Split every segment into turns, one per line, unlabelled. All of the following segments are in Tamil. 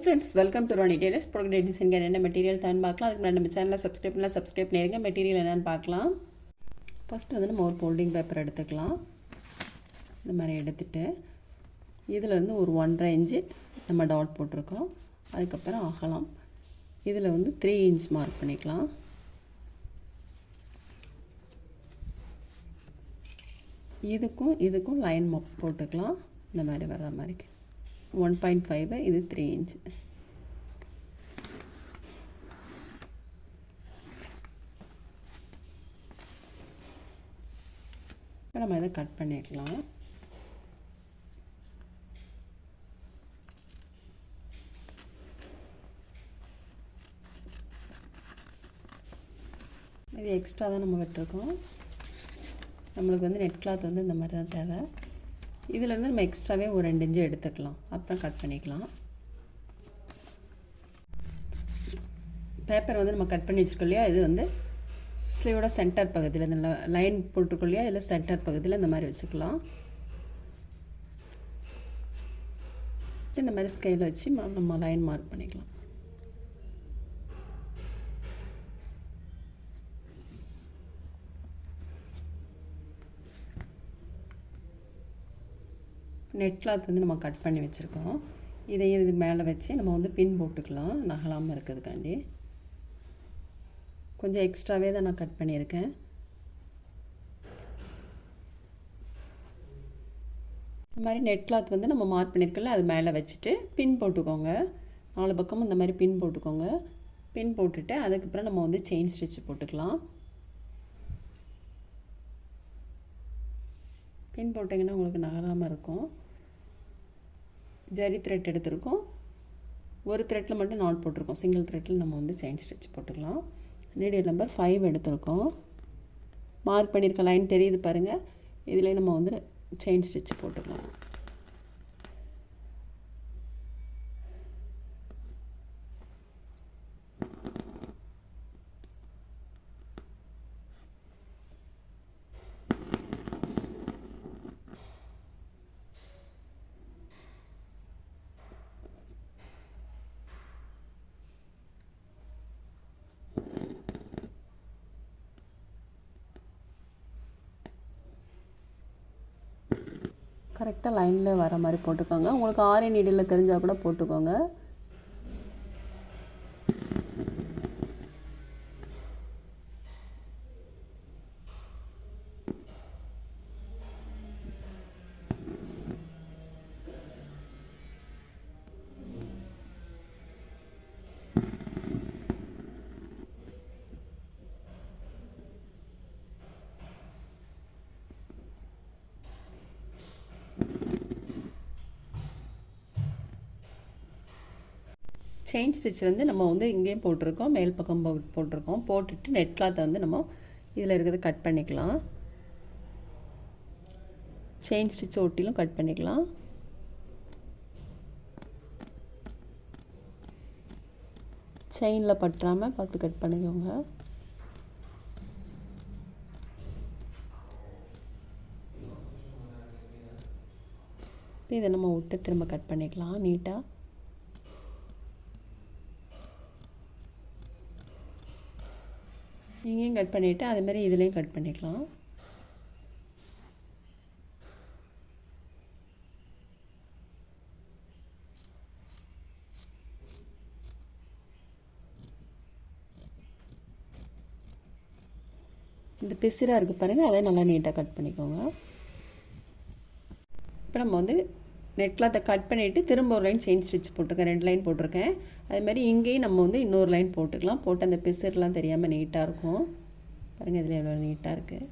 Friends, welcome to Rani tailors. Product design என்ன மெட்டீரியல் தான் பார்க்கலாம். அதுக்கு முன்னாடி நம்ம சேனலை சப்ஸ்கிரைப் பண்ணிருங்க. மெட்டீரியல் என்னென்னு பார்க்கலாம். ஃபஸ்ட்டு வந்து நம்ம ஒரு ஃபோல்டிங் பேப்பர் எடுத்துக்கலாம். இந்த மாதிரி எடுத்துகிட்டு இதிலேருந்து ஒரு 1.5 இன்ச்சு நம்ம டாட் போட்டிருக்கோம். அதுக்கப்புறம் அகலம் இதில் வந்து 3 இன்ச் மார்க் பண்ணிக்கலாம். இதுக்கும் லைன் போட்டுக்கலாம். இந்த மாதிரி வர்ற மாதிரி 1.5 இது 3 இன்ச். இப்போ நம்ம இதை கட் பண்ணிக்கலாம். இது எக்ஸ்ட்ரா தான் நம்ம விட்டுருக்கோம். நம்மளுக்கு வந்து நெட் கிளாத் வந்து இந்த மாதிரி தான் தேவை. இதிலேருந்து நம்ம எக்ஸ்ட்ராவே ஒரு 2 இன்ச்சு எடுத்துக்கலாம். அப்புறம் கட் பண்ணிக்கலாம். பேப்பர் வந்து நம்ம கட் பண்ணி வச்சுருக்கோம் இல்லையா, இது வந்து ஸ்லீவோட சென்டர் பகுதியில் இந்த லைன் போட்டிருக்கோம் இல்லையா, இதில் சென்டர் பகுதியில் இந்த மாதிரி வச்சுக்கலாம். இந்த மாதிரி ஸ்கேல் வச்சு நம்ம லைன் மார்க் பண்ணிக்கலாம். நெட் கிளாத் வந்து நம்ம கட் பண்ணி வச்சுருக்கோம். இதையும் இது மேலே வச்சு நம்ம வந்து பின் போட்டுக்கலாம், நகலாமல் இருக்கிறதுக்காண்டி. கொஞ்சம் எக்ஸ்ட்ராவே தான் நான் கட் பண்ணியிருக்கேன். இந்த மாதிரி நெட் கிளாத் வந்து நம்ம மார்க் பண்ணியிருக்கல, அது மேலே வச்சுட்டு பின் போட்டுக்கோங்க. 4 பக்கமும் இந்த மாதிரி பின் போட்டுக்கோங்க. பின் போட்டுட்டு அதுக்கப்புறம் நம்ம வந்து செயின் ஸ்டிச் போட்டுக்கலாம். பின் போட்டிங்கன்னா உங்களுக்கு நகலாமல் இருக்கும். ஜரி த்ரெட் எடுத்துருக்கோம். ஒரு த்ரெட்டில் மட்டும் நாட் போட்டிருக்கோம். சிங்கிள் த்ரெட்டில் நம்ம வந்து செயின் ஸ்டிச் போட்டுக்கலாம். நீடில் நம்பர் 5 எடுத்துருக்கோம். மார்க் பண்ணியிருக்க லைன் தெரியுது பாருங்கள். இதில் நம்ம வந்து செயின் ஸ்டிச் போட்டுக்கலாம். கரெக்டாக லைனில் வர மாதிரி போட்டுக்கோங்க. உங்களுக்கு ஆரி நீடில் தெரிஞ்சால் கூட போட்டுக்கோங்க. செயின் ஸ்டிச் வந்து நம்ம வந்து இங்கேயும் போட்டிருக்கோம், மேல் பக்கம் போட்டிருக்கோம். போட்டுட்டு நெட் கிளாத்தை வந்து நம்ம இதில் இருக்கிறது கட் பண்ணிக்கலாம். செயின் ஸ்டிச் ஒட்டிலும் கட் பண்ணிக்கலாம். செயினில் பற்றாமல் பார்த்து கட் பண்ணிக்கோங்க. இதை நம்ம விட்டு திரும்ப கட் பண்ணிக்கலாம் நீட்டாக. இங்கேயும் கட் பண்ணிவிட்டு அதேமாதிரி இதுலேயும் கட் பண்ணிக்கலாம். இந்த பிசிறாக இருக்குது பாருங்கள், அதை நல்லா நீட்டாக கட் பண்ணிக்கோங்க. இப்போ நம்ம வந்து நெட் கிளாத்தை கட் பண்ணிவிட்டு திரும்ப ஒரு லைன் செயின் ஸ்டிச் போட்டிருக்கேன். 2 லைன் போட்டிருக்கேன். அதுமாதிரி இங்கேயும் நம்ம வந்து இன்னொரு லைன் போட்டுக்கலாம். போட்டு அந்த பிசுறுலாம் தெரியாமல் நீட்டாக இருக்கும். பாருங்கள், இதில் எவ்வளோ நீட்டாக இருக்குது.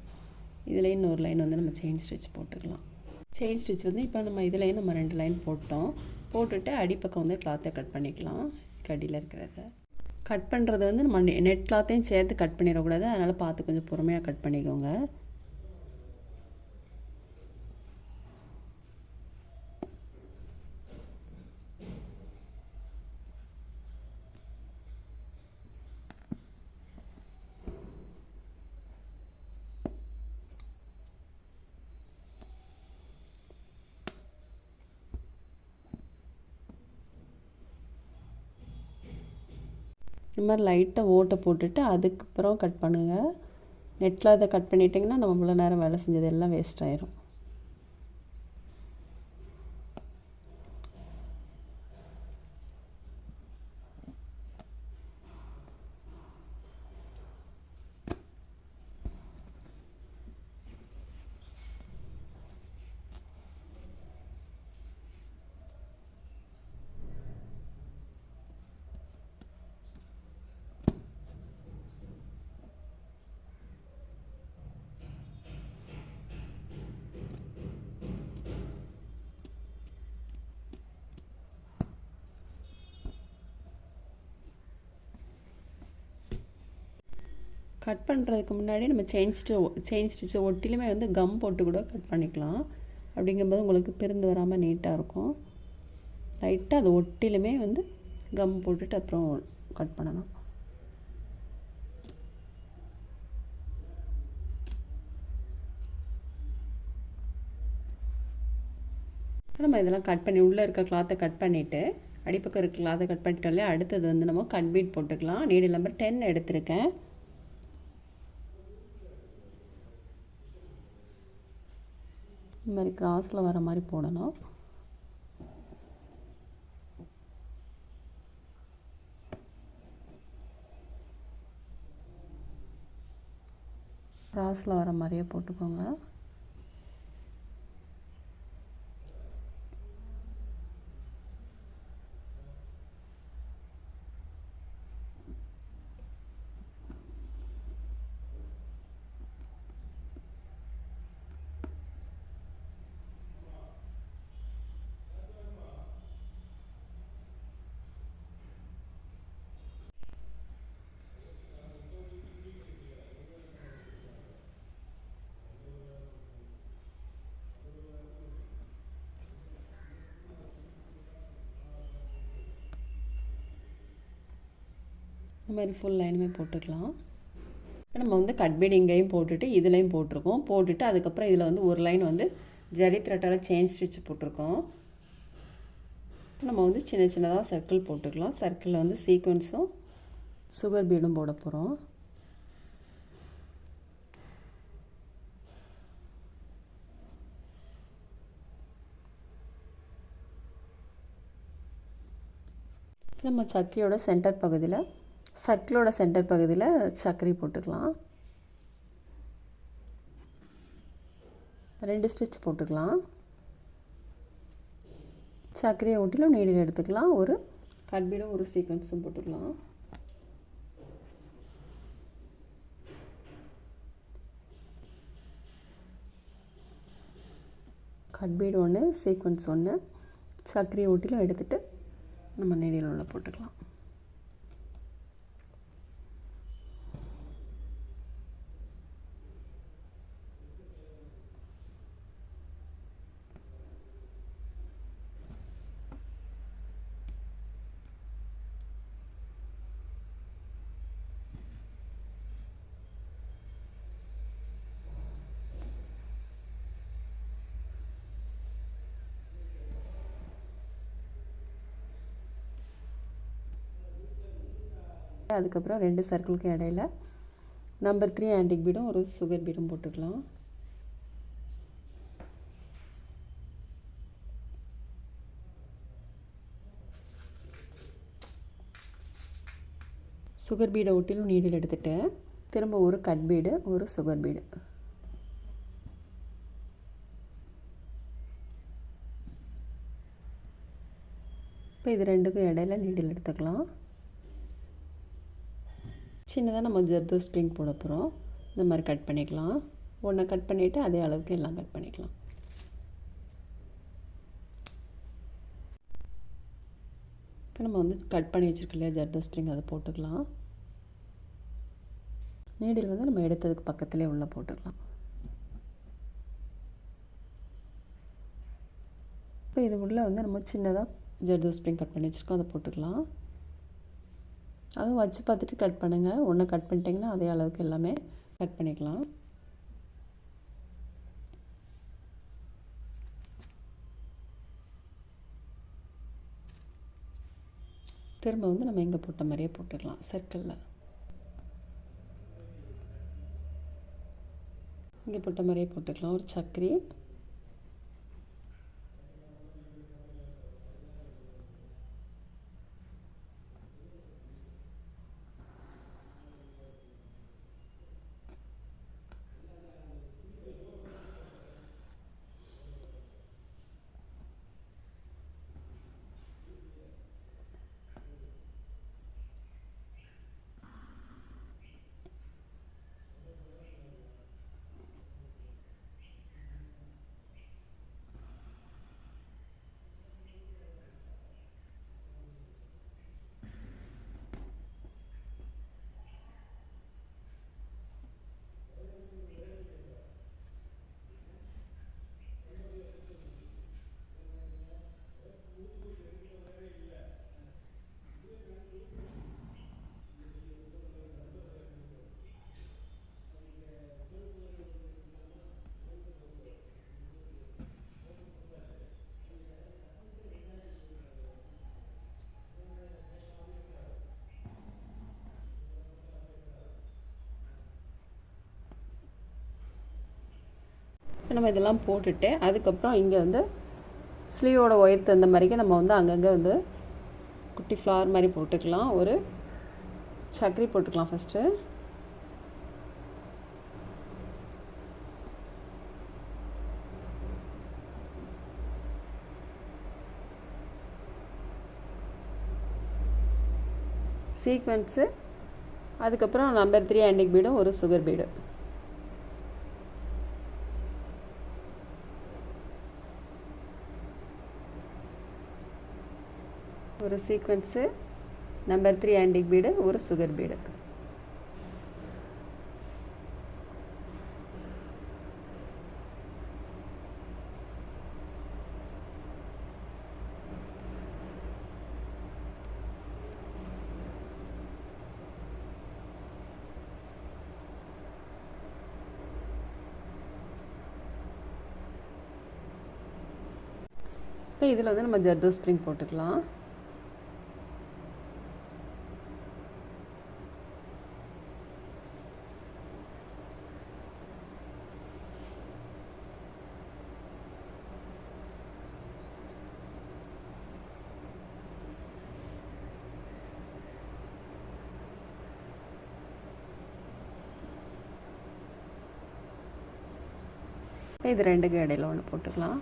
இதில் இன்னொரு லைன் வந்து நம்ம செயின் ஸ்டிச் போட்டுக்கலாம். செயின் ஸ்டிச் வந்து இப்போ நம்ம இதுலேயும் நம்ம 2 லைன் போட்டோம். போட்டுட்டு அடிப்பக்கம் வந்து கிளாத்தை கட் பண்ணிக்கலாம். கடியில் இருக்கிறத கட் பண்ணுறது வந்து நம்ம நெட் கிளாத்தையும் சேர்த்து கட் பண்ணிடக்கூடாது. அதனால் பார்த்து கொஞ்சம் பொறுமையாக கட் பண்ணிக்கோங்க. இந்த மாதிரி லைட்டாக ஓட்டை போட்டுட்டு அதுக்கப்புறம் கட் பண்ணுங்கள். நெட்டில் அதை கட் பண்ணிட்டிங்கன்னா நம்ம இவ்வளோ நேரம் வேலை செஞ்சது எல்லாம் வேஸ்ட் ஆயிரும். கட் பண்ணுறதுக்கு முன்னாடி நம்ம செயின் ஸ்டிச்சு ஒட்டிலுமே வந்து கம் போட்டு கூட கட் பண்ணிக்கலாம். அப்படிங்கும்போது உங்களுக்கு பிரிந்து வராமல் நீட்டாக இருக்கும். லைட்டாக அது ஒட்டிலுமே வந்து கம் போட்டுட்டு அப்புறம் கட் பண்ணணும். நம்ம இதெல்லாம் கட் பண்ணி உள்ளே இருக்க கிளாத்தை கட் பண்ணிவிட்டு அடிப்பக்கம் இருக்க கிளாத்தை கட் பண்ணிட்டோம் இல்லையா, அடுத்தது வந்து நம்ம கட் பீட் போட்டுக்கலாம். நீடில் நம்பர் 10 எடுத்திருக்கேன். இந்த மாதிரி கிராஸில் வர மாதிரி போடணும். கிராஸில் வர மாதிரியே போட்டுக்கோங்க. இந்த மாதிரி ஃபுல் லைனுமே போட்டுக்கலாம். நம்ம வந்து கட் பீட் இங்கேயும் போட்டுட்டு இதுலேயும் போட்டிருக்கோம். போட்டுட்டு அதுக்கப்புறம் இதில் வந்து ஒரு லைன் வந்து ஜரி த்ரெட்டால் செயின் ஸ்டிச் போட்டிருக்கோம். நம்ம வந்து சின்ன சின்னதாக சர்க்கிள் போட்டுக்கலாம். சர்க்கிளில் வந்து சீக்வன்ஸும் சுகர் பீடும் போட போகிறோம். நம்ம சர்க்கிளோட சென்டர் பகுதியில் சர்க்கரை போட்டுக்கலாம். 2 ஸ்டிச் போட்டுக்கலாம். சர்க்கரையை ஒட்டிலும் நீடில் எடுத்துக்கலாம். ஒரு கட் பீடும் ஒரு சீக்வன்ஸும் போட்டுக்கலாம். கட் பீடு 1, சீக்வன்ஸ் 1, சர்க்கரையை ஒட்டிலும் எடுத்துகிட்டு நம்ம நீடில் உள்ள போட்டுக்கலாம். அதுக்கப்புறம் 2 சர்க்கிளுக்கு இடையில நம்பர் 3 ஆன்டிக் பீடும் ஒரு சுகர் பீடும் போட்டுக்கலாம். சுகர் பீடை ஒட்டிலும் நீடில் எடுத்துட்டு திரும்ப ஒரு கட் பீடு ஒரு சுகர் பீடு. இப்போ இது ரெண்டுக்கும் இடையில நீடில் எடுத்துக்கலாம். சின்னதாக நம்ம ஜர்தோ ஸ்ப்ரிங் போட போகிறோம். இந்த மாதிரி கட் பண்ணிக்கலாம். ஒன்றை கட் பண்ணிவிட்டு அதே அளவுக்கு எல்லாம் கட் பண்ணிக்கலாம். இப்போ நம்ம வந்து கட் பண்ணி வச்சுருக்க இல்லையா ஜர்தோ ஸ்ப்ரிங் அதை போட்டுக்கலாம். நீடில் வந்து நம்ம எடுத்ததுக்கு பக்கத்துலேயே உள்ளே போட்டுக்கலாம். இப்போ இது உள்ளே வந்து நம்ம சின்னதாக ஜர்தோ ஸ்ப்ரிங் கட் பண்ணி வச்சுருக்கோம், அதை போட்டுக்கலாம். அதுவும் வச்சு பார்த்துட்டு கட் பண்ணுங்கள். ஒன்று கட் பண்ணிட்டிங்கன்னா அதே அளவுக்கு எல்லாமே கட் பண்ணிக்கலாம். திரும்ப வந்து நம்ம இங்கே போட்ட மாதிரியே போட்டுக்கலாம் சர்க்கிளில். இங்கே போட்ட மாதிரியே போட்டுக்கலாம் ஒரு சக்கரி. நம்ம இதெல்லாம் போட்டுட்டு அதுக்கப்புறம் இங்கே வந்து ஸ்லீவோட ஒயர் தகுந்த மாதிரிக்கு நம்ம வந்து அங்கங்கே வந்து குட்டி ஃப்ளவர் மாதிரி போட்டுக்கலாம். ஒரு சக்கரி போட்டுக்கலாம் ஃபஸ்ட்டு. சீக்வென்ஸு, அதுக்கப்புறம் நம்பர் 3 ஆன்டிக் பீடும் ஒரு சுகர் பீடு. ஒரு சீக்வென்ஸு, நம்பர் 3 ஆன்டிக் பீடு, ஒரு சுகர் பீடு. இப்போ இதில் வந்து நம்ம ஜர்தோ ஸ்ப்ரிங் போட்டுக்கலாம். இது ரெண்டுக்கு இடையில ஒன்று போட்டுக்கலாம்.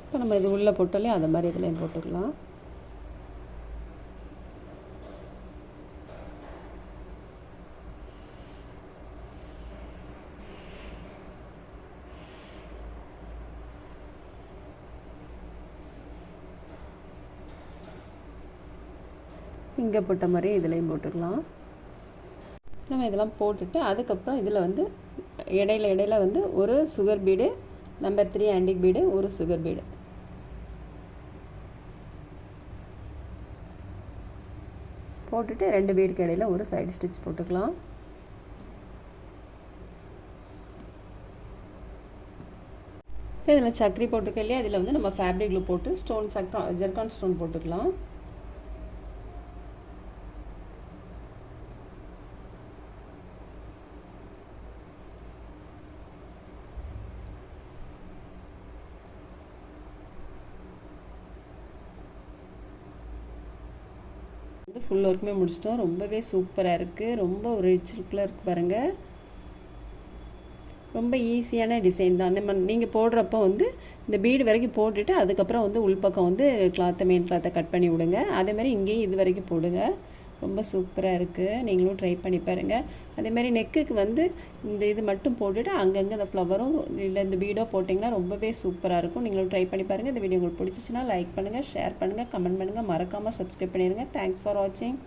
இப்போ நம்ம இது உள்ளே போட்டாலே அது மாதிரி இதுலேயும் போட்டுக்கலாம். இங்கே போட்ட மாதிரி இதுலேயும் போட்டுக்கலாம். நம்ம இதெல்லாம் போட்டுட்டு அதுக்கப்புறம் இதில் வந்து இடையில வந்து ஒரு sugar bead, number 3 antique bead, ஒரு சுகர் பீடு போட்டுட்டு 2 பீடுக்கு இடையில ஒரு சைடு ஸ்டிச் போட்டுக்கலாம். இப்போ இதில் சக்கரி போட்டிருக்க இல்லையா, அதில் வந்து நம்ம ஃபேப்ரிக் க்ளூ போட்டு ஸ்டோன் ஜெர்கான் ஸ்டோன் போட்டுக்கலாம். இது ஃபுல் ஒர்க்குமே முடிச்சிட்டோம். ரொம்பவே சூப்பராக இருக்குது. ரொம்ப ஒரு ரிச் லுக்கில் இருக்குது பாருங்கள். ரொம்ப ஈஸியான டிசைன் தான். நீங்கள் போடுறப்போ வந்து இந்த பீடு வரைக்கும் போட்டுட்டு அதுக்கப்புறம் வந்து உள்பக்கம் வந்து மெயின் கிளாத்தை கட் பண்ணி விடுங்க. அதேமாதிரி இங்கேயும் இது வரைக்கும் போடுங்க. ரொம்ப சூப்பராக இருக்குது. நீங்களும் ட்ரை பண்ணி பாருங்கள். அதேமாதிரி நெக்குக்கு வந்து இந்த இது மட்டும் போட்டுட்டு அங்கங்கே இந்த ஃப்ளவரும் இல்லை இந்த பீடோ போட்டிங்கன்னா ரொம்பவே சூப்பராக இருக்கும். நீங்களும் ட்ரை பண்ணி பாருங்கள். இந்த வீடியோ உங்களுக்கு பிடிச்சிச்சின்னா லைக் பண்ணுங்கள், ஷேர் பண்ணுங்கள், கமெண்ட் பண்ணுங்கள், மறக்காமல் சப்ஸ்கிரைப் பண்ணிடுங்க. தேங்க்ஸ் ஃபார் வாட்சிங்.